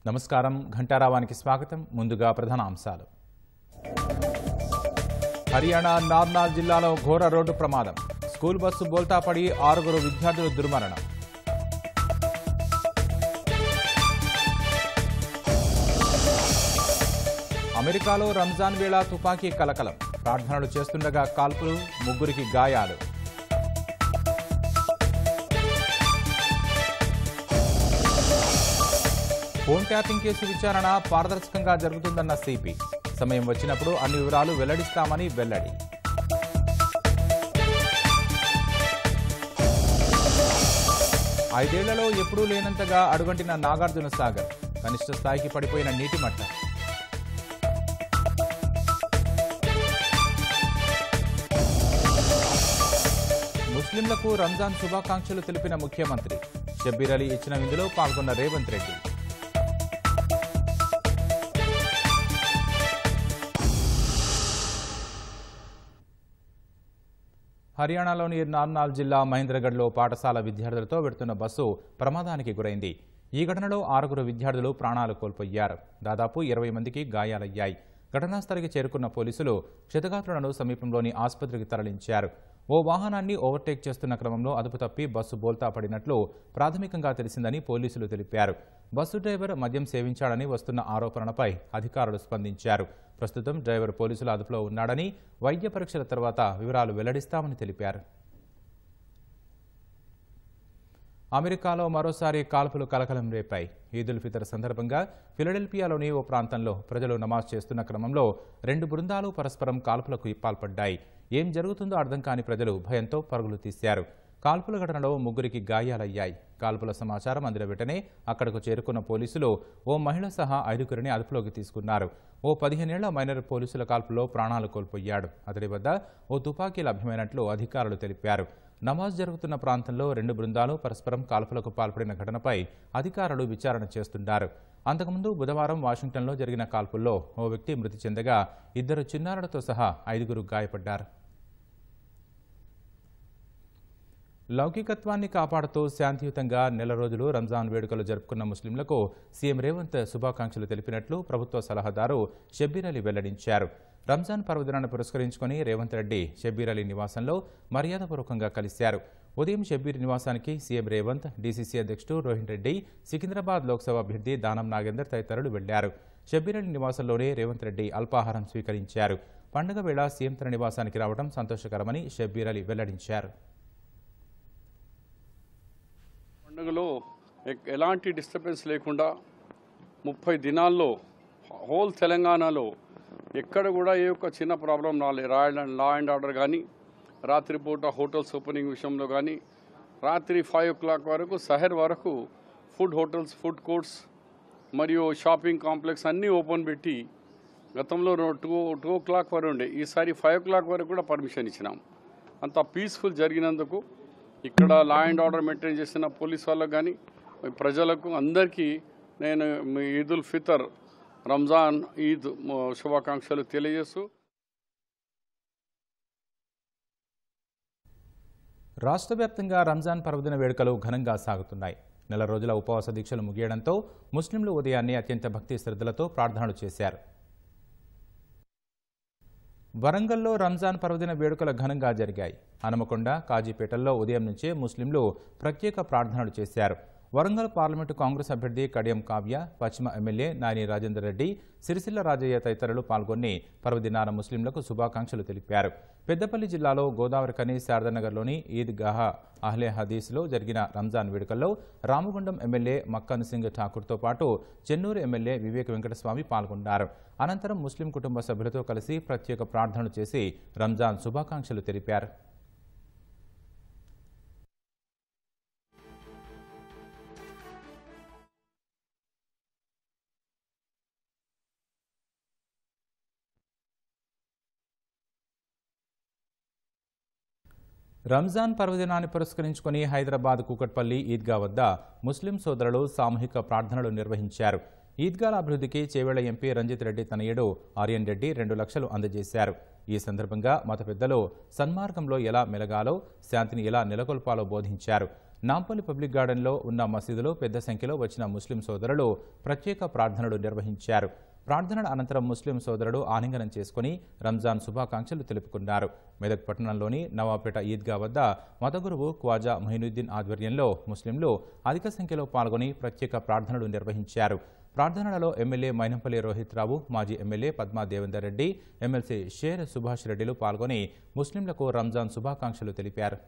నమస్కారం ఘంటారావానికి స్వాగతం. ముందుగా ప్రధాన అంశాలు. హర్యానా నార్నాల్ జిల్లాలో ఘోర రోడ్డు ప్రమాదం. స్కూల్ బస్సు బోల్తా పడి 6 విద్యార్థులు దుర్మరణం. అమెరికాలో రంజాన్ వేళ తుపాకీ కలకలం. ప్రార్థనలు చేస్తుండగా కాల్పులు, 3 గాయాలు. ఫోన్ ట్యాపింగ్ కేసు విచారణ పారదర్శకంగా జరుగుతుందన్న సిపి. సమయం వచ్చినప్పుడు అన్ని వివరాలు వెల్లడిస్తామని వెల్లడి. ఐదేళ్లలో ఎప్పుడూ లేనంతగా అడుగంటిన నాగార్జున సాగర్. కనిష్ట స్థాయికి పడిపోయిన నీటి మట్టం. ముస్లింలకు రంజాన్ శుభాకాంక్షలు తెలిపిన ముఖ్యమంత్రి. షబ్బీర్ అలీ ఇచ్చిన విందులో పాల్గొన్న రేవంత్ రెడ్డి. హర్యానాలోని నార్నాల్ జిల్లా మహేంద్రగఢ్లో పాఠశాల విద్యార్థులతో వెడుతున్న బస్సు ప్రమాదానికి గురైంది. ఈ ఘటనలో 6 విద్యార్థులు ప్రాణాలు కోల్పోయారు. దాదాపు 20 మందికి గాయాలయ్యాయి. ఘటనా స్థలికి చేరుకున్న పోలీసులు క్షతగాత్రులను సమీపంలోని ఆసుపత్రికి తరలించారు. ఓ వాహనాన్ని ఓవర్టేక్ చేస్తున్న క్రమంలో అదుపు తప్పి బస్సు బోల్తా పడినట్లు ప్రాథమికంగా తెలిసిందని పోలీసులు తెలిపారు. బస్సు డ్రైవర్ మద్యం సేవించాడని వస్తున్న ఆరోపణలపై అధికారులు స్పందించారు. ప్రస్తుతం డ్రైవర్ పోలీసుల అదుపులో ఉన్నాడని, వైద్య పరీక్షల తర్వాత వివరాలు వెల్లడిస్తామని తెలిపారు. అమెరికాలో మరోసారి కాల్పులు కలకలం రేపాయి. ఈద్ ఉల్ ఫితర్ సందర్భంగా ఫిలడెల్ఫియాలోని ఓ ప్రాంతంలో ప్రజలు నమాజ్ చేస్తున్న క్రమంలో 2 బృందాలు పరస్పరం కాల్పులకు పాల్పడ్డాయి. ఏం జరుగుతుందో అర్థం కాని ప్రజలు భయంతో పరుగులు తీశారు. కాల్పుల ఘటనలో 3 గాయాలయ్యాయి. కాల్పుల సమాచారం అందిన వెంటనే అక్కడకు చేరుకున్న పోలీసులు ఓ మహిళ సహా 5 అదుపులోకి తీసుకున్నారు. ఓ 15 ఏళ్ల మైనర్ పోలీసుల కాల్పులో ప్రాణాలు కోల్పోయాడు. అతడి వద్ద ఓ తుపాకీ లభ్యమైనట్లు అధికారులు తెలిపారు. నమాజ్ జరుగుతున్న ప్రాంతంలో 2 బృందాలు పరస్పరం కాల్పులకు పాల్పడిన ఘటనపై అధికారులు విచారణ చేస్తున్నారు. అంతకుముందు బుధవారం వాషింగ్టన్లో జరిగిన కాల్పుల్లో ఓ వ్యక్తి మృతి చెందగా 2 చిన్నారులతో సహా 5 గాయపడ్డారు. లౌకికత్వాన్ని కాపాడుతూ శాంతియుతంగా నెల రోజులు రంజాన్ వేడుకలు జరుపుకున్న ముస్లింలకు సీఎం రేవంత్ శుభాకాంక్షలు తెలిపినట్లు ప్రభుత్వ సలహాదారు షబ్బీర్ అలీ వెల్లడించారు. రంజాన్ పర్వదినాన్ని పురస్కరించుకుని రేవంత్ రెడ్డి షబ్బీర్ అలీ నివాసంలో మర్యాదపూర్వకంగా కలిశారు. ఉదయం షబ్బీర్ నివాసానికి సీఎం రేవంత్, డీసీసీ అధ్యక్షుడు రోహిన్ రెడ్డి, సికింద్రాబాద్ లోక్సభ అభ్యర్థి దానం నాగేందర్ తదితరులు వెళ్లారు. షబ్బీర్ అలీ నివాసంలోనే రేవంత్ రెడ్డి అల్పాహారం స్వీకరించారు. పండుగ వేళ సీఎం తన నివాసానికి రావడం సంతోషకరమని షబ్బీర్ అలీ వెల్లడించారు. పండుగలో ఎలాంటి డిస్టర్బెన్స్ లేకుండా 30 దినాల్లో హోల్ తెలంగాణలో ఎక్కడ కూడా ఏ ఒక్క చిన్న ప్రాబ్లం రాలేదు. లా అండ్ ఆర్డర్ కానీ, రాత్రిపూట హోటల్స్ ఓపెనింగ్ విషయంలో కానీ, రాత్రి 5 o'clock వరకు సహర్ వరకు ఫుడ్ హోటల్స్, ఫుడ్ కోర్ట్స్ మరియు షాపింగ్ కాంప్లెక్స్ అన్నీ ఓపెన్ పెట్టి గతంలో 2 o'clock వరకు ఉండే, ఈసారి 5 o'clock వరకు కూడా పర్మిషన్ ఇచ్చినాం. అంత పీస్ఫుల్ జరిగినందుకు ఇక్కడ లా అండ్ ఆర్డర్ మెయింటైన్ చేసిన పోలీస్ వాళ్ళకు కానీ, ప్రజలకు అందరికీ నేను ఈద్ ఉల్ ఫితర్, రంజాన్ ఈద్ శుభాకాంక్షలు తెలియజేస్తూ. రాష్ట్ర వ్యాప్తంగా రంజాన్ పర్వదిన వేడుకలు ఘనంగా సాగుతున్నాయి. నెల రోజుల ఉపవాస దీక్షలు ముగియడంతో ముస్లింలు ఉదయాన్నే అత్యంత భక్తి శ్రద్ధలతో ప్రార్థనలు చేశారు. వరంగల్లో రంజాన్ పర్వదిన వేడుకలు ఘనంగా జరిగాయి. హనుమకొండ, కాజీపేటల్లో ఉదయం నుంచే ముస్లింలు ప్రత్యేక ప్రార్థనలు చేశారు. వరంగల్ పార్లమెంటు కాంగ్రెస్ అభ్యర్థి కడియం కావ్య, పశ్చిమ ఎమ్మెల్యే నాని రాజేందర్ రెడ్డి, సిరిసిల్ల రాజయ్య తదితరులు పాల్గొని పర్వదినాన ముస్లింలకు శుభాకాంక్షలు తెలిపారు. పెద్దపల్లి జిల్లాలో గోదావరిఖని శారదానగర్లోని ఈద్గాహ్ అహ్లే హదీస్లో జరిగిన రంజాన్ వేడుకల్లో రామగుండం ఎమ్మెల్యే మక్కన్ సింగ్ ఠాకూర్తో పాటు చెన్నూరు ఎమ్మెల్యే వివేక్ వెంకటస్వామి పాల్గొన్నారు. అనంతరం ముస్లిం కుటుంబ సభ్యులతో కలిసి ప్రత్యేక ప్రార్థనలు చేసి రంజాన్ శుభాకాంక్షలు తెలిపారు. రంజాన్ పర్వదినాన్ని పురస్కరించుకుని హైదరాబాద్ కూకట్పల్లి ఈద్గా వద్ద ముస్లిం సోదరులు సామూహిక ప్రార్థనలు నిర్వహించారు. ఈద్గాల అభివృద్ధికి చేవేళ్ల ఎంపీ రంజిత్ రెడ్డి తనయుడు ఆర్యన్ రెడ్డి 2 లక్షలు అందజేశారు. ఈ సందర్భంగా మత పెద్దలు సన్మార్గంలో ఎలా మెలగాలో, శాంతిని ఎలా నెలకొల్పాలో బోధించారు. నాంపల్లి పబ్లిక్ గార్డెన్లో ఉన్న మసీదులో పెద్ద సంఖ్యలో వచ్చిన ముస్లిం సోదరులు ప్రత్యేక ప్రార్థనలు నిర్వహించారు. ప్రార్థనల అనంతరం ముస్లిం సోదరుడు ఆలింగనం చేసుకుని రంజాన్ శుభాకాంక్షలు తెలుపుకున్నారు. మెదక్ పట్టణంలోని నవాపేట ఈద్గా వద్ద మతగురువు ఖ్వాజా మొయినుద్దీన్ ఆధ్వర్యంలో ముస్లింలు అధిక సంఖ్యలో పాల్గొని ప్రత్యేక ప్రార్థనలు నిర్వహించారు. ప్రార్థనలలో ఎమ్మెల్యే మైనంపల్లి రోహిత్ రావు, మాజీ ఎమ్మెల్యే పద్మా దేవేందర్ రెడ్డి, ఎమ్మెల్సీ షేర్ సుభాష్ రెడ్డిలు పాల్గొని ముస్లింలకు రంజాన్ శుభాకాంక్షలు తెలిపారు.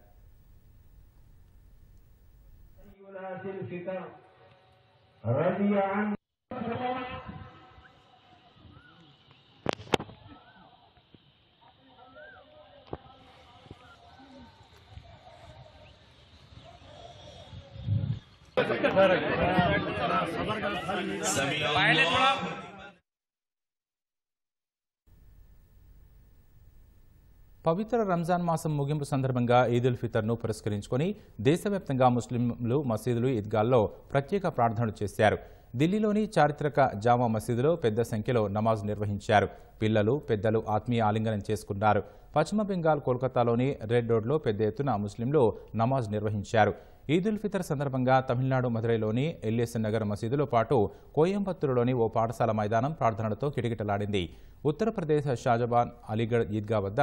పవిత్ర రంజాన్ మాసం ముగింపు సందర్భంగా ఈదుల్ ఫితర్ను పురస్కరించుకుని దేశవ్యాప్తంగా ముస్లింలు మసీదులు, ఈద్గాల్లో ప్రత్యేక ప్రార్థనలు చేశారు. ఢిల్లీలోని చారిత్రక జామా మసీదులో పెద్ద సంఖ్యలో నమాజ్ నిర్వహించారు. పిల్లలు, పెద్దలు ఆత్మీయ ఆలింగనం చేసుకున్నారు. పశ్చిమ బెంగాల్ కోల్కతాలోని రెడ్ రోడ్లో పెద్ద ఎత్తున ముస్లింలు నమాజ్ నిర్వహించారు. ఈదుల్ ఫితర్ సందర్భంగా తమిళనాడు మదురైలోని ఎల్ఎస్ నగర్ మసీదులో పాటు కోయంబత్తూరులోని ఓ పాఠశాల మైదానం ప్రార్థనలతో కిటకిటలాడింది. ఉత్తరప్రదేశ్ షాజబాన్ అలీగఢ్ ఈద్గా వద్ద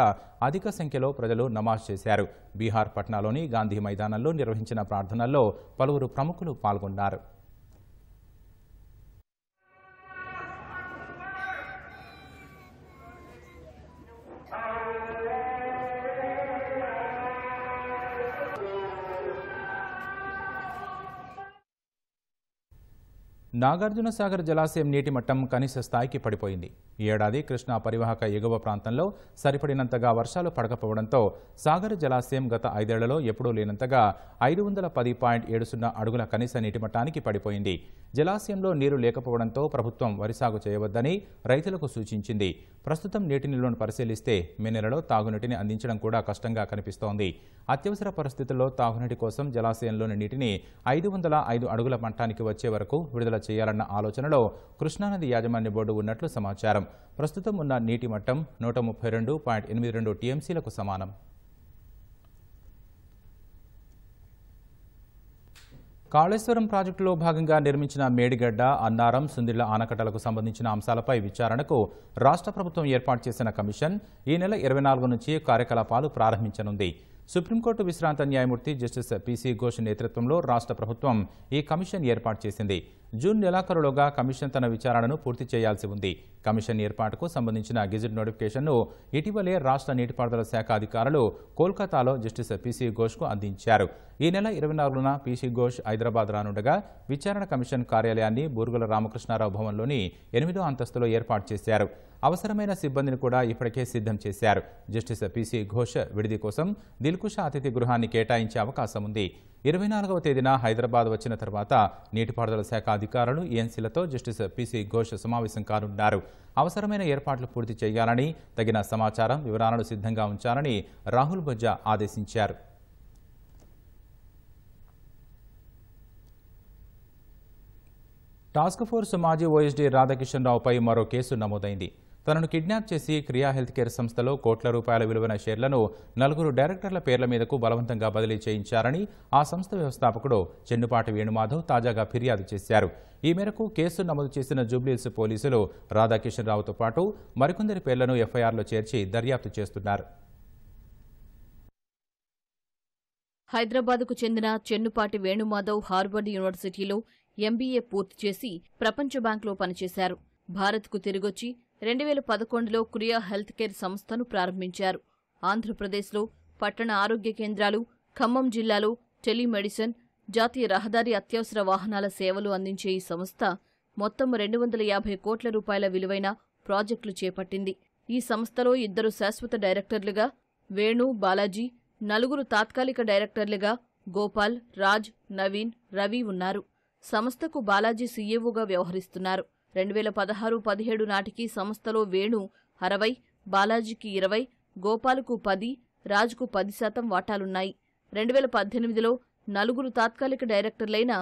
అధిక సంఖ్యలో ప్రజలు నమాజ్ చేశారు. బీహార్ పట్నాలోని గాంధీ మైదానంలో నిర్వహించిన ప్రార్థనల్లో పలువురు ప్రముఖులు పాల్గొన్నారు. నాగార్జున సాగర్ జలాశయం నీటి మట్టం కనీస స్థాయికి పడిపోయింది. ఈ ఏడాది కృష్ణా పరివాహక ఎగువ ప్రాంతంలో సరిపడినంతగా వర్షాలు పడకపోవడంతో సాగర్ జలాశయం గత 5 ఏళ్లలో ఎప్పుడూ లేనంతగా 510.70 అడుగుల కనీస నీటి మట్టానికి పడిపోయింది. జలాశయంలో నీరు లేకపోవడంతో ప్రభుత్వం వరి సాగు చేయవద్దని రైతులకు సూచించింది. ప్రస్తుతం నీటి నిల్వను పరిశీలిస్తే మే నెలలో తాగునీటిని అందించడం కూడా కష్టంగా కనిపిస్తోంది. అత్యవసర పరిస్థితుల్లో తాగునీటి కోసం జలాశయంలోని నీటిని 505 అడుగుల మట్టానికి వచ్చే వరకు విడుదల చేయాలన్న ఆలోచనలో కృష్ణానది యాజమాన్య బోర్డు ఉన్నట్లు సమాచారం. ప్రస్తుతం ఉన్న నీటి మట్టం 132.82 టీఎంసీలకు సమానం. కాళేశ్వరం ప్రాజెక్టులో భాగంగా నిర్మించిన మేడిగడ్డ, అన్నారం, సుందిళ్ల ఆనకట్టలకు సంబంధించిన అంశాలపై విచారణకు రాష్ట్ర ప్రభుత్వం ఏర్పాటు చేసిన కమిషన్ ఈ నెల 24 నుంచి కార్యకలాపాలు ప్రారంభించనుంది. సుప్రీంకోర్టు విశ్రాంత న్యాయమూర్తి జస్టిస్ పీసీ ఘోష్ నేతృత్వంలో రాష్ట్ర ప్రభుత్వం ఈ కమిషన్ ఏర్పాటు చేసింది. జూన్ నెలాఖరులోగా కమిషన్ తన విచారణను పూర్తి చేయాల్సి ఉంది. కమిషన్ ఏర్పాటుకు సంబంధించిన గెజిట్ నోటిఫికేషన్ను ఇటీవలే రాష్ట్ర నీటిపారుదల శాఖ అధికారులు కోల్కతాలో జస్టిస్ పీసీ ఘోష్కు అందించారు. ఈ నెల 24న పీసీ ఘోష్ హైదరాబాద్ రానుండగా విచారణ కమిషన్ కార్యాలయాన్ని బూరుగుల రామకృష్ణారావు భవన్లోని 8వ అంతస్తులో ఏర్పాటు చేశారు. అవసరమైన సిబ్బందిని కూడా ఇప్పటికే సిద్ధం చేశారు. జస్టిస్ పీసీ ఘోష్ విడిది కోసం దిల్కుషా అతిథి గృహాన్ని కేటాయించే అవకాశం ఉంది. 24వ తేదీన హైదరాబాద్ వచ్చిన తర్వాత నీటిపారుదల శాఖ అధికారులు ఏఎన్సీలతో జస్టిస్ పీసీ ఘోష్ సమావేశం కానున్నారు. అవసరమైన ఏర్పాట్లు పూర్తి చేయాలని, తగిన సమాచారం, వివరాలను సిద్ధంగా ఉంచాలని రాహుల్ బొజ్జా ఆదేశించారు. టాస్క్ ఫోర్స్ మాజీ ఓఎస్డీ రాధాకిషన్ రావుపై మరో కేసు నమోదైంది. తనను కిడ్నాప్ చేసి క్రియా హెల్త్ కేర్ సంస్థలో కోట్ల రూపాయల విలువైన షేర్లను 4 డైరెక్టర్ల పేర్ల మీదకు బలవంతంగా బదిలీ చేయించారని ఆ సంస్థ వ్యవస్థాపకుడు చెన్నుపాటి వేణుమాధవ్ తాజాగా ఫిర్యాదు చేశారు. ఈ మేరకు కేసు నమోదు చేసిన జూబ్లీహిల్స్ పోలీసులు రాధాకిషన్ రావుతో పాటు మరికొందరి పేర్లను ఎఫ్ఐఆర్లో చేర్చి దర్యాప్తు చేస్తున్నారు. హైదరాబాద్కు చెందిన చెన్నుపాటి వేణుమాధవ్ హార్వర్డ్ యూనివర్సిటీలో ఎంబీఏ పూర్తి చేసి ప్రపంచ బ్యాంకులో పనిచేశారు. భారత్కు తిరిగొచ్చి 2011లో క్రియా హెల్త్ కేర్ సంస్థను ప్రారంభించారు. ఆంధ్రప్రదేశ్లో పట్టణ ఆరోగ్య కేంద్రాలు, ఖమ్మం జిల్లాలో టెలిమెడిసిన్, జాతీయ రహదారి అత్యవసర వాహనాల సేవలు అందించే ఈ సంస్థ మొత్తం 250 కోట్ల రూపాయల విలువైన ప్రాజెక్టులు చేపట్టింది. ఈ సంస్థలో 2 శాశ్వత డైరెక్టర్లుగా వేణు, బాలాజీ, 4 తాత్కాలిక డైరెక్టర్లుగా గోపాల్, రాజ్, నవీన్, రవి ఉన్నారు. సంస్థకు బాలాజీ సీఈఓగా వ్యవహరిస్తున్నారు. 2016-17 నాటికి సంస్థలో వేణు 60, బాలాజీకి 20, గోపాల్కు 10, రాజ్కు 10% వాటాలున్నాయి. 2018లో 4 తాత్కాలిక డైరెక్టర్లైన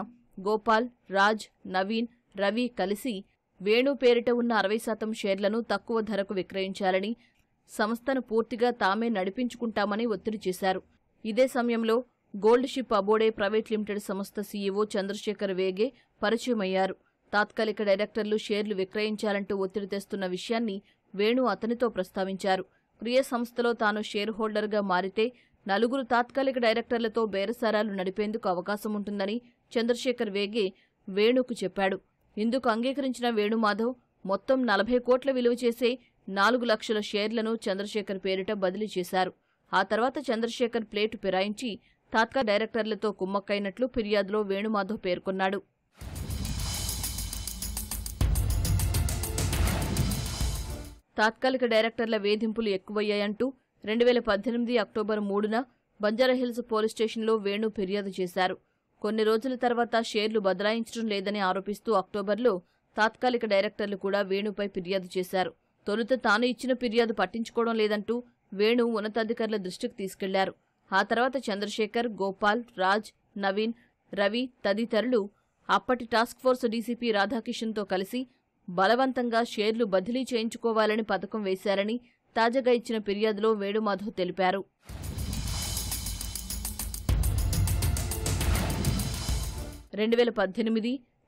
గోపాల్, రాజ్, నవీన్, రవి కలిసి వేణు పేరిట ఉన్న 60% షేర్లను తక్కువ ధరకు విక్రయించాలని, సంస్థను పూర్తిగా తామే నడిపించుకుంటామని ఒత్తిడి చేశారు. ఇదే సమయంలో గోల్డ్ షిప్ అబోడే ప్రైవేట్ లిమిటెడ్ సంస్థ సీఈఓ చంద్రశేఖర్ వేగే పరిచయమయ్యారు. తాత్కాలిక డైరెక్టర్లు షేర్లు విక్రయించాలంటూ ఒత్తిడి తెస్తున్న విషయాన్ని వేణు అతనితో ప్రస్తావించారు. క్రియ సంస్థలో తాను షేర్ హోల్డర్గా మారితే 4 తాత్కాలిక డైరెక్టర్లతో బేరసారాలు నడిపేందుకు అవకాశం ఉంటుందని చంద్రశేఖర్ వేగే వేణుకు చెప్పాడు. ఇందుకు అంగీకరించిన వేణుమాధవ్ మొత్తం 40 కోట్ల విలువ చేసే 4 లక్షల షేర్లను చంద్రశేఖర్ పేరిట బదిలీ చేశారు. ఆ తర్వాత చంద్రశేఖర్ ప్లేటు ఫిరాయించి తాత్కాలిక డైరెక్టర్లతో కుమ్మక్కైనట్లు ఫిర్యాదులో వేణుమాధవ్ పేర్కొన్నాడు. తాత్కాలిక డైరెక్టర్ల వేధింపులు ఎక్కువయ్యాయంటూ 2018 అక్టోబర్ 3న బంజారాహిల్స్ పోలీస్ స్టేషన్లో వేణు ఫిర్యాదు చేశారు. కొన్ని రోజుల తర్వాత షేర్లు బదలాయించడం లేదని ఆరోపిస్తూ అక్టోబర్లో తాత్కాలిక డైరెక్టర్లు కూడా వేణుపై ఫిర్యాదు చేశారు. తొలుత తాను ఇచ్చిన ఫిర్యాదు పట్టించుకోవడం లేదంటూ వేణు ఉన్నతాధికారుల దృష్టికి తీసుకెళ్లారు. ఆ తర్వాత చంద్రశేఖర్, గోపాల్, రాజ్, నవీన్, రవి తదితరులు అప్పటి టాస్క్ ఫోర్స్ డీసీపీ రాధాకిషన్తో కలిసి బలవంతంగా షేర్లు బదిలీ చేయించుకోవాలని పథకం వేశారని తాజాగా ఇచ్చిన ఫిర్యాదులో వేణుమాధవ్ తెలిపారు.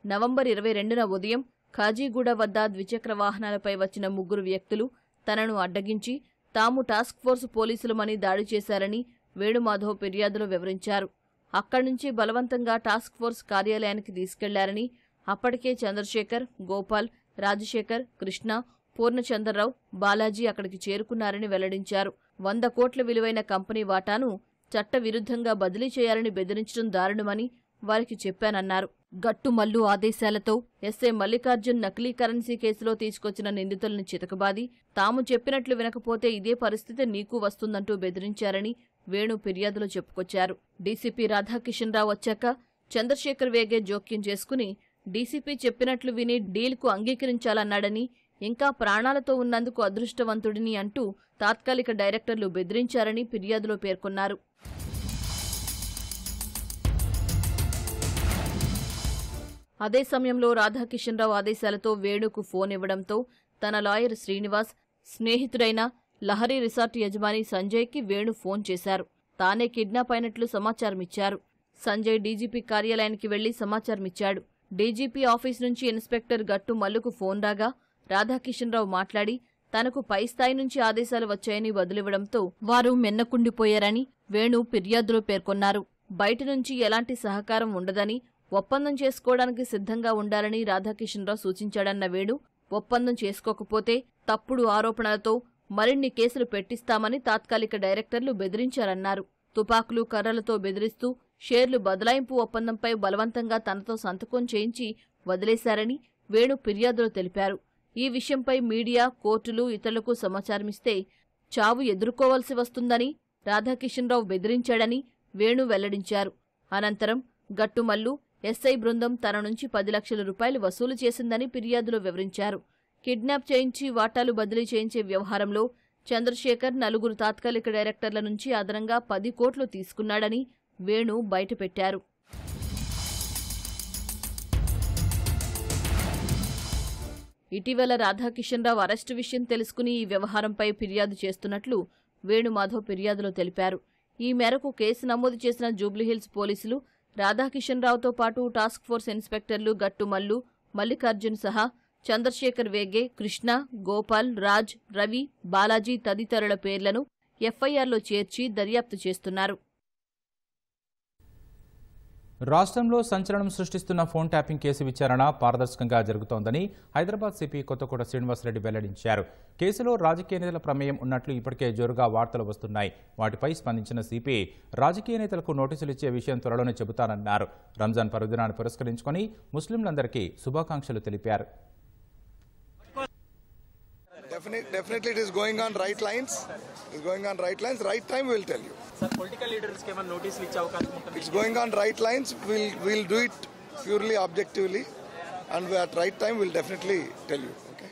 నవంబర్ 22న ఉదయం ఖాజీగూడ వద్ద ద్విచక్ర వాహనాలపై వచ్చిన 3 వ్యక్తులు తనను అడ్డగించి తాము టాస్క్ ఫోర్స్ పోలీసులమని దాడి చేశారని వేణుమాధవ్ ఫిర్యాదులో వివరించారు. అక్కడి నుంచి బలవంతంగా టాస్క్ ఫోర్స్ కార్యాలయానికి తీసుకెళ్లారని, అప్పటికే చంద్రశేఖర్, గోపాల్, రాజశేఖర్, కృష్ణ, పూర్ణచంద్రరావు, బాలాజీ అక్కడికి చేరుకున్నారని వెల్లడించారు. 100 కోట్ల విలువైన కంపెనీ వాటాను చట్టవిరుద్ధంగా బదిలీ చేయాలని బెదిరించడం దారుణమని వారికి చెప్పానన్నారు. గట్టుమల్లు ఆదేశాలతో ఎస్ఐ మల్లికార్జున్ నకిలీ కరెన్సీ కేసులో తీసుకొచ్చిన నిందితులను చితకబాది తాము చెప్పినట్లు వినకపోతే ఇదే పరిస్థితి నీకు వస్తుందంటూ బెదిరించారని వేణు ఫిర్యాదులో చెప్పుకొచ్చారు. డీసీపీ రాధాకిషన్ రావు వచ్చాక చంద్రశేఖర్ వేగే జోక్యం చేసుకుని డీసీపీ చెప్పినట్లు విని డీల్కు అంగీకరించాలన్నాడని, ఇంకా ప్రాణాలతో ఉన్నందుకు అదృష్టవంతుడిని అంటూ తాత్కాలిక డైరెక్టర్లు బెదిరించారని ఫిర్యాదులో పేర్కొన్నారు. అదే సమయంలో రాధాకిషన్ రావు ఆదేశాలతో వేణుకు ఫోన్ ఇవ్వడంతో తన లాయర్ శ్రీనివాస్, స్నేహితుడైన లహరి రిసార్ట్ యజమాని సంజయ్కి వేణు ఫోన్ చేశారు. తానే కిడ్నాప్ అయినట్లు సమాచారమిచ్చారు. సంజయ్ డీజీపీ కార్యాలయానికి వెళ్లి సమాచారమిచ్చాడు. డీజీపీ ఆఫీస్ నుంచి ఇన్స్పెక్టర్ గట్టు మల్లుకు ఫోన్ రాగా రాధాకిషన్ రావు మాట్లాడి తనకు పై స్థాయి నుంచి ఆదేశాలు వచ్చాయని వదిలివ్వడంతో వారు మెన్నకుండిపోయారని వేణు ఫిర్యాదులో పేర్కొన్నారు. బయట నుంచి ఎలాంటి సహకారం ఉండదని, ఒప్పందం చేసుకోవడానికి సిద్ధంగా ఉండాలని రాధాకిషన్ రావు సూచించాడన్న వేణు, ఒప్పందం చేసుకోకపోతే తప్పుడు ఆరోపణలతో మరిన్ని కేసులు పెట్టిస్తామని తాత్కాలిక డైరెక్టర్లు బెదిరించారన్నారు. తుపాకులు, కర్రలతో బెదిరిస్తూ షేర్లు బదలాయింపు ఒప్పందంపై బలవంతంగా తనతో సంతకం చేయించి వదిలేశారని వేణు ఫిర్యాదులో తెలిపారు. ఈ విషయంపై మీడియా, కోర్టులు ఇతరులకు సమాచారమిస్తే చావు ఎదుర్కోవాల్సి వస్తుందని రాధాకిషన్ రావు బెదిరించాడని వేణు వెల్లడించారు. అనంతరం గట్టుమల్లు ఎస్ఐ బృందం తన నుంచి 10 లక్షల రూపాయలు వసూలు చేసిందని ఫిర్యాదులో వివరించారు. కిడ్నాప్ చేయించి వాటాలు బదిలీ చేయించే వ్యవహారంలో చంద్రశేఖర్ 4 తాత్కాలిక డైరెక్టర్ల నుంచి అదనంగా 10 కోట్లు తీసుకున్నాడని వేణు బయటపెట్టారు. ఇటీవల రాధాకిషన్ రావు అరెస్టు విషయం తెలుసుకుని ఈ వ్యవహారంపై ఫిర్యాదు చేస్తున్నట్లు వేణుమాధవ్ ఫిర్యాదులో తెలిపారు. ఈ మేరకు కేసు నమోదు చేసిన జూబ్లీహిల్స్ పోలీసులు రాధాకిషన్ రావుతో పాటు టాస్క్ ఫోర్స్ ఇన్స్పెక్టర్లు గట్టుమల్లు, మల్లికార్జున్ సహా చంద్రశేఖర్ వేగే, కృష్ణ, గోపాల్, రాజ్, రవి, బాలాజీ తదితరుల పేర్లను ఎఫ్ఐఆర్లో చేర్చి దర్యాప్తు చేస్తున్నారు. రాష్ట్రంలో సంచలనం సృష్టిస్తున్న ఫోన్ ట్యాపింగ్ కేసు విచారణ పారదర్శకంగా జరుగుతోందని హైదరాబాద్ సిపి కొత్తకోట శ్రీనివాసరెడ్డి వెల్లడించారు. కేసులో రాజకీయ నేతల ప్రమేయం ఉన్నట్లు ఇప్పటికే జోరుగా వార్తలు వస్తున్నాయి. వాటిపై స్పందించిన సిపి రాజకీయ నేతలకు నోటీసులు ఇచ్చే విషయం త్వరలోనే చెబుతానన్నారు. రంజాన్ పర్వదినాన్ని పురస్కరించుకుని ముస్లింలందరికీ శుభాకాంక్షలు తెలిపారు. Definitely it is going on right lines. It's going on right lines. Right time we will tell you. Sir, political leaders ke man notice ichche avakasham untundi. It's going on right lines. We'll do it purely objectively, and at right time we'll definitely tell you. Okay.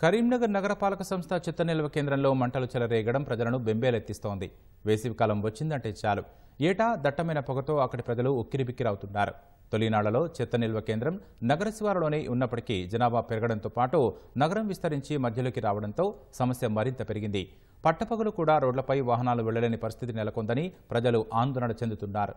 Karimnagar నగరపాలక సంస్థ చెత్త నిల్వ కేంద్రంలో మంటలు చెలరేగడం ప్రజలను బెంబేలెత్తిస్తోంది. వేసవికాలం వచ్చిందంటే చాలు ఏటా దట్టమైన పొగతో అక్కడి ప్రజలు ఉక్కిరిబిక్కిరవుతున్నారు. తొలినాళ్లలో చెత్త నిల్వ కేంద్రం నగర శివారులోనే ఉన్నప్పటికీ జనాభా పెరగడంతో పాటు నగరం విస్తరించి మధ్యలోకి రావడంతో సమస్య మరింత పెరిగింది. పట్టపగలు కూడా రోడ్లపై వాహనాలు వెళ్లలేని పరిస్థితి నెలకొందని ప్రజలు ఆందోళన చెందుతున్నారు.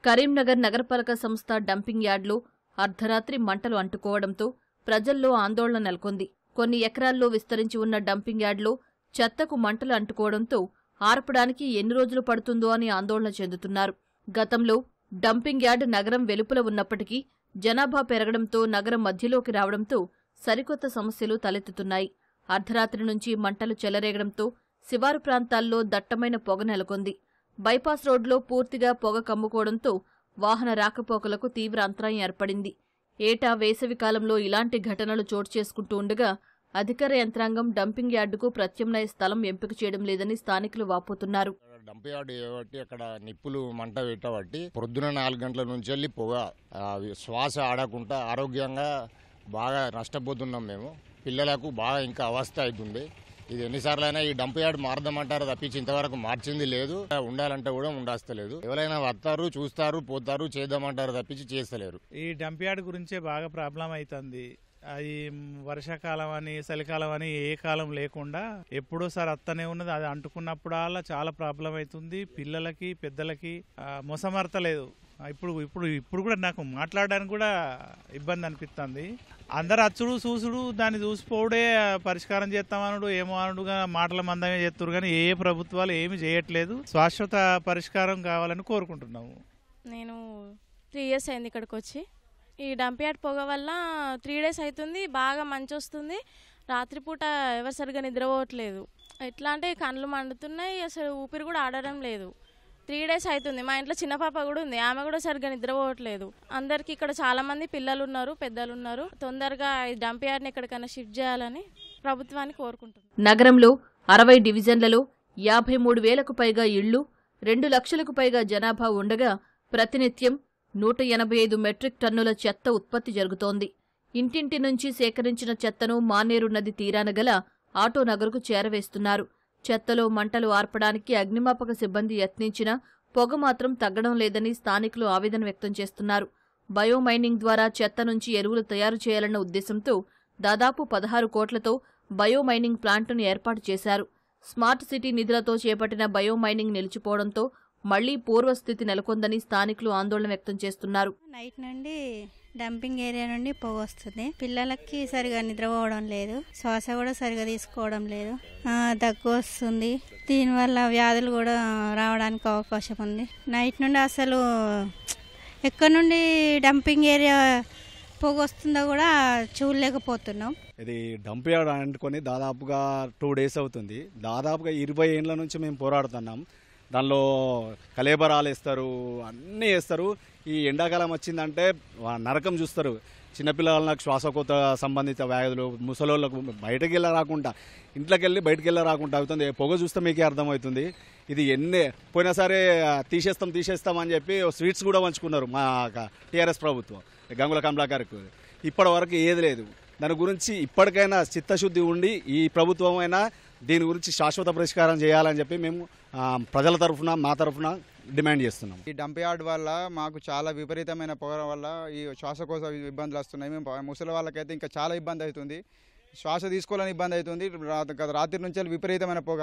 కరీంనగర్ నగరపాలక సంస్థ డంపింగ్ యార్డ్లో అర్ధరాత్రి మంటలు అంటుకోవడంతో ప్రజల్లో ఆందోళన నెలకొంది. కొన్ని ఎకరాల్లో విస్తరించి ఉన్న డంపింగ్ యార్డ్లో చెత్తకు మంటలు అంటుకోవడంతో ఆర్పడానికి ఎన్ని రోజులు పడుతుందో అని ఆందోళన చెందుతున్నారు. గతంలో డంపింగ్ యార్డ్ నగరం వెలుపల ఉన్నప్పటికీ జనాభా పెరగడంతో నగరం మధ్యలోకి రావడంతో సరికొత్త సమస్యలు తలెత్తుతున్నాయి. అర్ధరాత్రి నుంచి మంటలు చెలరేగడంతో శివారు ప్రాంతాల్లో దట్టమైన పొగ నెలకొంది. బైపాస్ రోడ్లో పూర్తిగా పొగ కమ్ముకోవడంతో వాహన రాకపోకలకు తీవ్ర అంతరాయం ఏర్పడింది. ఏటా వేసవి కాలంలో ఇలాంటి ఘటనలు చోటు చేసుకుంటూ ఉండగా అధికార యంత్రాంగం డంపింగ్ యార్డుకు ప్రత్యామ్నాయ స్థలం ఎంపిక చేయడం లేదని స్థానికులు వాపోతున్నారు. డంప్ యార్డ్ ఏబట్టి అక్కడ నిప్పులు మంట పెట్టబట్టి పొద్దున 4 గంటల నుంచి వెళ్ళి పొగ శ్వాస ఆడకుండా ఆరోగ్యంగా బాగా నష్టపోతున్నాం మేము. పిల్లలకు బాగా ఇంకా అవస్థ అవుతుంది. ఇది ఎన్నిసార్లైనా ఈ డంప్ యార్డ్ మారదామంటారు తప్పించి ఇంతవరకు మార్చింది లేదు. ఉండాలంటే కూడా ఉండస్తలేదు. ఎవరైనా వస్తారు, చూస్తారు, పోతారు, చేద్దామంటారు తప్పించి చేస్తలేరు. ఈ డంప్ యార్డ్ గురించే బాగా ప్రాబ్లం అవుతుంది. అది వర్షాకాలం అని చలికాలం అని ఏ కాలం లేకుండా ఎప్పుడో సార్ అత్తనే ఉన్నది. అది అంటుకున్నప్పుడల్లా చాలా ప్రాబ్లం అవుతుంది. పిల్లలకి పెద్దలకి మొసమర్తలేదు. ఇప్పుడు కూడా నాకు మాట్లాడడానికి కూడా ఇబ్బంది అనిపిస్తుంది. అందరు అచ్చుడు చూసుడు దాన్ని చూసిపోవడే పరిష్కారం చేస్తామనుడు ఏమో అనుడుగా మాటల మందమే చేస్తారు కానీ ఏ ప్రభుత్వాలు ఏమి చేయట్లేదు. శాశ్వత పరిష్కారం కావాలని కోరుకుంటున్నాము. నేను 3 years అయింది ఇక్కడికి వచ్చి. ఈ డంప్ యార్డ్ పొగ వల్ల 3 days అవుతుంది. బాగా మంచి వస్తుంది. రాత్రిపూట ఎవరు సరిగా నిద్రపోవట్లేదు. ఎట్లా అంటే కళ్ళు మండుతున్నాయి, అసలు ఊపిరి కూడా ఆడడం లేదు. 3 days అవుతుంది. మా ఇంట్లో చిన్న పాప కూడా ఉంది, ఆమె కూడా సరిగ్గా నిద్రపోవట్లేదు. అందరికి ఇక్కడ చాలా మంది పిల్లలు ఉన్నారు, పెద్దలు ఉన్నారు. తొందరగా ఈ డంప్ యార్డ్ని ఎక్కడికైనా షిఫ్ట్ చేయాలని ప్రభుత్వాన్ని కోరుకుంటున్నాను. నగరంలో 60 డివిజన్లలో 53,000కు పైగా ఇళ్లు, 2 లక్షలకు పైగా జనాభా ఉండగా ప్రతినిత్యం 185 మెట్రిక్ టన్నుల చెత్త ఉత్పత్తి జరుగుతోంది. ఇంటింటి నుంచి సేకరించిన చెత్తను మానేరు నది తీరాన గల ఆటోనగర్కు చేరవేస్తున్నారు. చెత్తలో మంటలు ఆర్పడానికి అగ్నిమాపక సిబ్బంది యత్నించినా పొగ మాత్రం తగ్గడం లేదని స్థానికులు ఆవేదన వ్యక్తం చేస్తున్నారు. బయోమైనింగ్ ద్వారా చెత్త నుంచి ఎరువులు తయారు చేయాలన్న ఉద్దేశంతో దాదాపు 16 కోట్లతో బయోమైనింగ్ ప్లాంటును ఏర్పాటు చేశారు. స్మార్ట్ సిటీ నిధులతో చేపట్టిన బయోమైనింగ్ నిలిచిపోవడంతో మళ్లీ పూర్వస్థితి నెలకొందని స్థానికులు ఆందోళన వ్యక్తం చేస్తున్నారు. నైట్ నుండి డంపింగ్ ఏరియా నుండి పొగ వస్తుంది. పిల్లలకి సరిగా నిద్రపోవడం లేదు, శ్వాస కూడా సరిగా తీసుకోవడం లేదు, దగ్గు వస్తుంది. దీనివల్ల వ్యాధులు కూడా రావడానికి అవకాశం ఉంది. నైట్ నుండి అసలు ఎక్కడి నుండి డంపింగ్ ఏరియా పొగ వస్తుందో కూడా చూడలేకపోతున్నాం. ఇది డంప్ యార్డ్ అనుకొని దాదాపుగా 2 days అవుతుంది. దాదాపుగా 20 ఏళ్ల నుంచి మేము పోరాడుతున్నాం. దానిలో కలేబరాలు వేస్తారు, అన్నీ వేస్తారు. ఈ ఎండాకాలం వచ్చిందంటే నరకం చూస్తారు. చిన్నపిల్లలకు శ్వాసకోత సంబంధిత వ్యాధులు, ముసలోళ్ళకు బయటకు వెళ్ళ రాకుండా, ఇంట్లోకి వెళ్ళి బయటకు వెళ్ళ రాకుండా అవుతుంది. పొగ చూస్తే మీకే అర్థమవుతుంది. ఇది పోయినా సరే తీసేస్తాం అని చెప్పి స్వీట్స్ కూడా పంచుకున్నారు మా టీఆర్ఎస్ ప్రభుత్వం, గంగుల కమలాకర్కు. ఇప్పటి వరకు ఏది లేదు. దాని గురించి ఇప్పటికైనా చిత్తశుద్ధి ఉండి ఈ ప్రభుత్వం అయినా దీని గురించి శాశ్వత పరిష్కారం చేయాలని చెప్పి మేము ప్రజల తరఫున, మా తరఫున డిమాండ్ చేస్తున్నాం. ఈ డంప్ యార్డ్ వల్ల మాకు చాలా విపరీతమైన పొగ వల్ల ఈ శ్వాసకోశ ఇబ్బందులు వస్తున్నాయి. మేము ముసలి వాళ్ళకైతే ఇంకా చాలా ఇబ్బంది అవుతుంది. శ్వాస తీసుకోవాలని ఇబ్బంది అవుతుంది. రాత్రి నుంచి విపరీతమైన పొగ.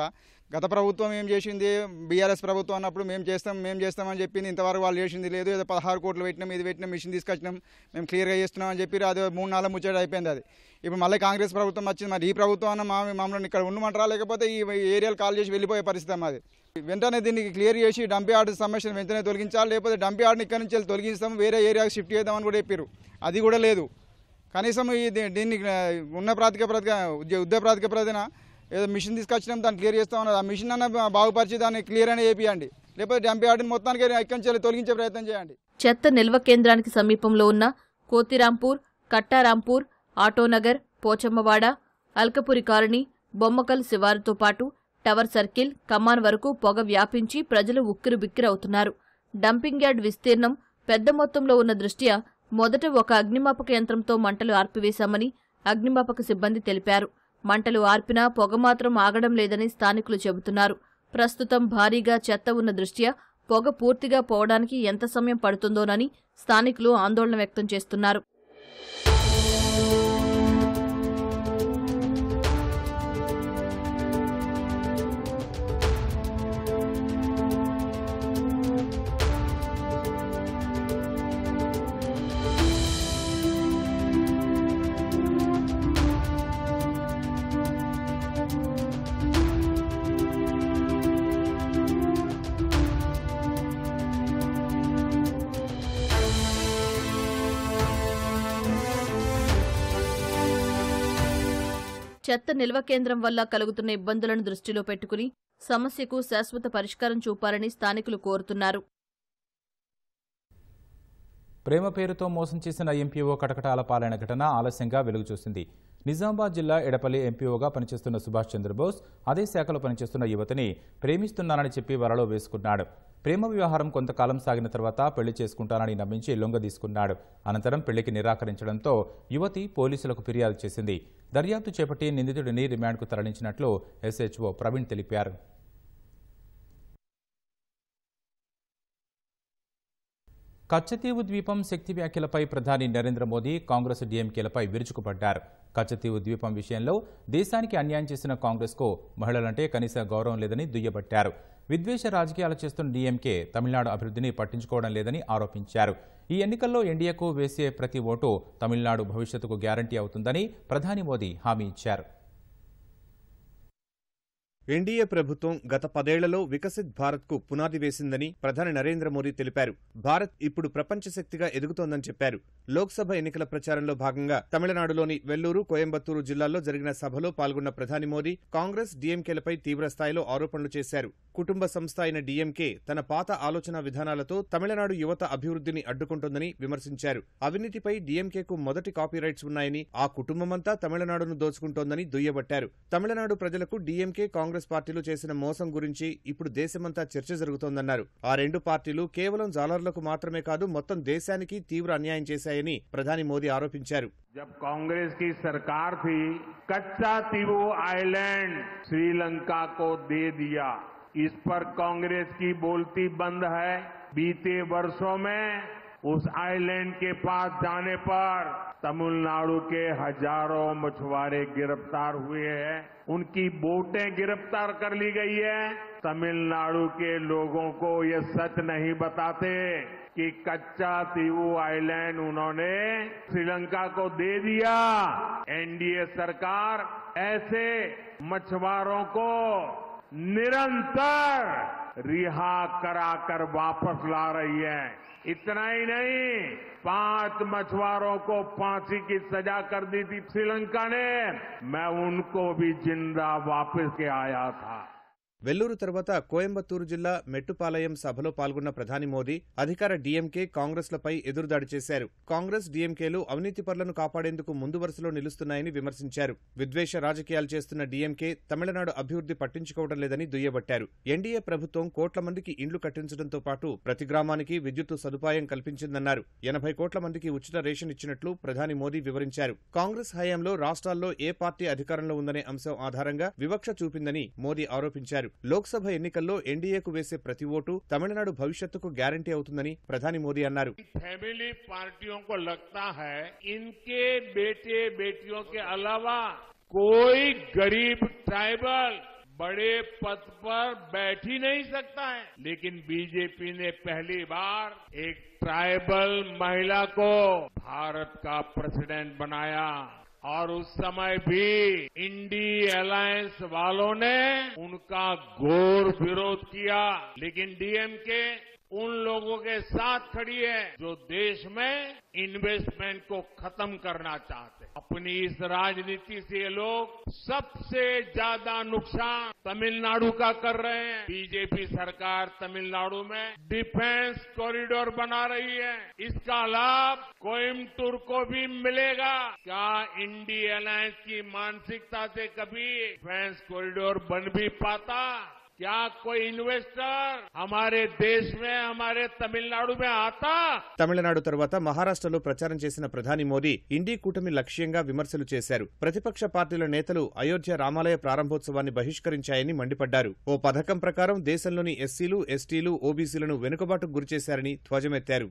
గత ప్రభుత్వం ఏం చేసింది, బీఆర్ఎస్ ప్రభుత్వం అన్నప్పుడు మేము చేస్తామని చెప్పింది. ఇంతవరకు వాళ్ళు చేసింది లేదు. ఏదో 16 కోట్లు పెట్టినాం, ఇది పెట్టినాం, మిషన్ తీసుకొచ్చినాం, మేము క్లియర్గా చేస్తున్నాం అని చెప్పి అది 3-4 ముచ్చట అయిపోయింది. అది ఇప్పుడు మళ్ళీ కాంగ్రెస్ ప్రభుత్వం వచ్చింది. మరి ఈ ప్రభుత్వం అన్న మమ్మల్ని ఇక్కడ ఉండమంటారా, లేకపోతే ఈ ఏరియాలు కాల్ చేసి వెళ్ళిపోయే పరిస్థితి మాది. వెంటనే దీన్ని క్లియర్ చేసి డంప్ యార్డ్ సమస్యను వెంటనే తొలగించాలి, లేకపోతే డంప్ యార్డ్ని ఇక్కడ నుంచి తొలగిస్తాము, వేరే ఏరియాకి షిఫ్ట్ చేద్దామని కూడా చెప్పారు. అది కూడా లేదు. కనీసం దీన్ని ఉన్న యుద్ధ ప్రాతిపదికన ఏదో మిషన్ తీసుకొచ్చినాం, దాన్ని క్లియర్ చేస్తామన్నది. ఆ మిషన్ అన్న బాగుపరిచి దాన్ని క్లియర్ అని చేపియండి, లేకపోతే డంప్ యార్డ్ని మొత్తానికి ఇక్కడి నుంచి తొలగించే ప్రయత్నం చేయండి. చెత్త నిల్వ కేంద్రానికి సమీపంలో ఉన్న కోతిరాంపూర్, కట్టారాంపూర్, ఆటోనగర్, పోచమ్మవాడ, అల్కపురి కాలనీ, బొమ్మకల్ శివారుతో పాటు టవర్ సర్కిల్, కమాన్ వరకు పొగ వ్యాపించి ప్రజలు ఉక్కిరిబిక్కిరవుతున్నారు. డంపింగ్ యార్డ్ విస్తీర్ణం పెద్ద మొత్తంలో ఉన్న దృష్ట్యా మొదట ఒక అగ్నిమాపక యంత్రంతో మంటలు ఆర్పివేశామని అగ్నిమాపక సిబ్బంది తెలిపారు. మంటలు ఆర్పినా పొగ మాత్రం ఆగడం లేదని స్థానికులు చెబుతున్నారు. ప్రస్తుతం భారీగా చెత్త ఉన్న దృష్ట్యా పొగ పూర్తిగా పోవడానికి ఎంత సమయం పడుతుందోనని స్థానికులు ఆందోళన వ్యక్తం చేస్తున్నారు. చెత్త నిల్వ కేంద్రం వల్ల కలుగుతున్న ఇబ్బందులను దృష్టిలో పెట్టుకుని సమస్యకు శాశ్వత పరిష్కారం చూపాలని స్థానికులు కోరుతున్నారు. ప్రేమ పేరుతో మోసం చేసిన ఎంపీఓ కటకటాల పాలైన ఘటన ఆలస్యంగా వెలుగు చూసింది. నిజామాబాద్ జిల్లా ఎడపల్లి ఎంపీఓగా పనిచేస్తున్న సుభాష్ చంద్రబోస్ అదే శాఖలో పనిచేస్తున్న యువతిని ప్రేమిస్తున్నానని చెప్పి వలలో వేసుకున్నాడు. ప్రేమ వ్యవహారం కొంతకాలం సాగిన తర్వాత పెళ్లి చేసుకుంటానని నమ్మించి లొంగదీసుకున్నాడు. అనంతరం పెళ్లికి నిరాకరించడంతో యువతి పోలీసులకు ఫిర్యాదు చేసింది. దర్యాప్తు చేపట్టి నిందితుడిని రిమాండ్కు తరలించినట్లు ఎస్హెచ్ఓ ప్రవీణ్ తెలిపారు. కచ్చతీవు ద్వీపం శక్తి వ్యాఖ్యలపై ప్రధాని నరేంద్ర మోదీ కాంగ్రెస్ డీఎంకేలపై విరుచుకుపడ్డారు. కచ్చతీవు ద్వీపం విషయంలో దేశానికి అన్యాయం చేసిన కాంగ్రెస్కు మహిళలంటే కనీస గౌరవం లేదని దుయ్యబట్టారు. విద్వేష రాజకీయాలు చేస్తున్న డీఎంకే తమిళనాడు అభివృద్ధిని పట్టించుకోవడం లేదని ఆరోపించారు. ఈ ఎన్నికల్లో ఎన్డీఏకు వేసే ప్రతి ఓటు తమిళనాడు భవిష్యత్తుకు గ్యారంటీ అవుతుందని ప్రధాని మోదీ హామీ ఇచ్చారు. ఎన్డీఏ ప్రభుత్వం గత 10 ఏళ్లలో వికసిత్ భారత్కు పునాది వేసిందని ప్రధాని నరేంద్ర మోదీ తెలిపారు. భారత్ ఇప్పుడు ప్రపంచ శక్తిగా ఎదుగుతోందని చెప్పారు. లోక్సభ ఎన్నికల ప్రచారంలో భాగంగా తమిళనాడులోని వెల్లూరు, కోయంబత్తూరు జిల్లాల్లో జరిగిన సభలో పాల్గొన్న ప్రధాని మోదీ కాంగ్రెస్ డీఎంకేలపై తీవ్రస్థాయిలో ఆరోపణలు చేశారు. కుటుంబ సంస్థ అయిన డీఎంకే తన పాత ఆలోచన విధానాలతో తమిళనాడు యువత అభివృద్ధిని అడ్డుకుంటోందని విమర్శించారు. అవినీతిపై డీఎంకేకు మొదటి కాపీరైట్స్ ఉన్నాయని, ఆ కుటుంబమంతా తమిళనాడును దోచుకుంటోందని దుయ్యబట్టారు. తమిళనాడు ప్రజలకు డీఎంకే, కాంగ్రెస్ పార్టీలు చేసిన మోసం గురించి ఇప్పుడు దేశమంతా చర్చ జరుగుతోందన్నారు. ఆ రెండు పార్టీలు కేవలం జాలర్లకు మాత్రమే కాదు, మొత్తం దేశానికి తీవ్ర అన్యాయం చేశాయని ప్రధాని మోదీ ఆరోపించారు. जब कांग्रेस की सरकार थी, कच्चा तीवू आइलैंड श्रीलंका को दे दिया. इस पर कांग्रेस की बोलती बंद है. बीते वर्षों में उस आइलैंड के पास जाने पर तमिलनाडु के हजारों मछुआरे गिरफ्तार हुए हैं. उनकी बोटें गिरफ्तार कर ली गई है. तमिलनाडु के लोगों को ये सच नहीं बताते कि कच्चा तीवू आइलैंड उन्होंने श्रीलंका को दे दिया. एनडीए सरकार ऐसे मछुआरों को निरंतर रिहा कराकर वापस ला रही है. इतना ही नहीं, 5 मछुआरों को फांसी की सजा कर दी थी श्रीलंका ने. मैं उनको भी जिंदा वापस के आया था. వెల్లూరు తర్వాత కోయంబత్తూరు జిల్లా మెట్టుపాలయం సభలో పాల్గొన్న ప్రధాని మోదీ అధికార డీఎంకే, కాంగ్రెస్లపై ఎదురుదాడి చేశారు. కాంగ్రెస్ డీఎంకేలు అవినీతిపరులను కాపాడేందుకు ముందు వరుసలో నిలుస్తున్నాయని విమర్శించారు. విద్వేష రాజకీయాలు చేస్తున్న డీఎంకే తమిళనాడు అభివృద్ధి పట్టించుకోవడం లేదని దుయ్యబట్టారు. ఎన్డీఏ ప్రభుత్వం కోట్ల మందికి ఇండ్లు కట్టించడంతో పాటు ప్రతి గ్రామానికి విద్యుత్తు సదుపాయం కల్పించిందన్నారు. 80 కోట్ల మందికి ఉచిత రేషన్ ఇచ్చినట్లు ప్రధాని మోదీ వివరించారు. కాంగ్రెస్ హయాంలో రాష్ట్రాల్లో ఏ పార్టీ అధికారంలో ఉందనే అంశం ఆధారంగా వివక్ష చూపిందని మోదీ ఆరోపించారు. లోక్సభ ఎన్నికల్లో ఎన్డీఏకు వేసే ప్రతి ఓటు తమిళనాడు భవిష్యత్తుకు గ్యారంటీ అవుతుందని ప్రధాని మోదీ అన్నారు. फैमिली पार्टियों को लगता है इनके बेटे बेटियों के अलावा कोई गरीब ट्राइबल बड़े पद पर बैठ ही नहीं सकता है. लेकिन बीजेपी ने पहली बार एक ट्राइबल महिला को भारत का प्रेसिडेंट बनाया. और उस समय भी इंडी अलायंस वालों ने उनका घोर विरोध किया. लेकिन डीएमके उन लोगों के साथ खड़ी है जो देश में इन्वेस्टमेंट को खत्म करना चाहते हैं. अपनी इस राजनीति से ये लोग सबसे ज्यादा नुकसान तमिलनाडु का कर रहे हैं. बीजेपी सरकार तमिलनाडु में डिफेंस कॉरिडोर बना रही है. इसका लाभ कोयम्बटूर को भी मिलेगा. क्या इंडी अलायंस की मानसिकता से कभी डिफेंस कॉरिडोर बन भी पाता? क्या कोई इन्वेस्टर हमारे देश में, हमारे तमिलनाडु में आता? తమిళనాడు తర్వాత మహారాష్ట్రలో ప్రచారం చేసిన ప్రధాని మోదీ ఇండీ కూటమి లక్ష్యంగా విమర్శలు చేశారు. ప్రతిపక్ష పార్టీల నేతలు అయోధ్య రామాలయ ప్రారంభోత్సవాన్ని బహిష్కరించాయని మండిపడ్డారు. ఓ పథకం ప్రకారం దేశంలోని ఎస్సీలు, ఎస్టీలు, ఓబీసీలను వెనుకబాటుకు గురిచేశారని ధ్వజమెత్తారు.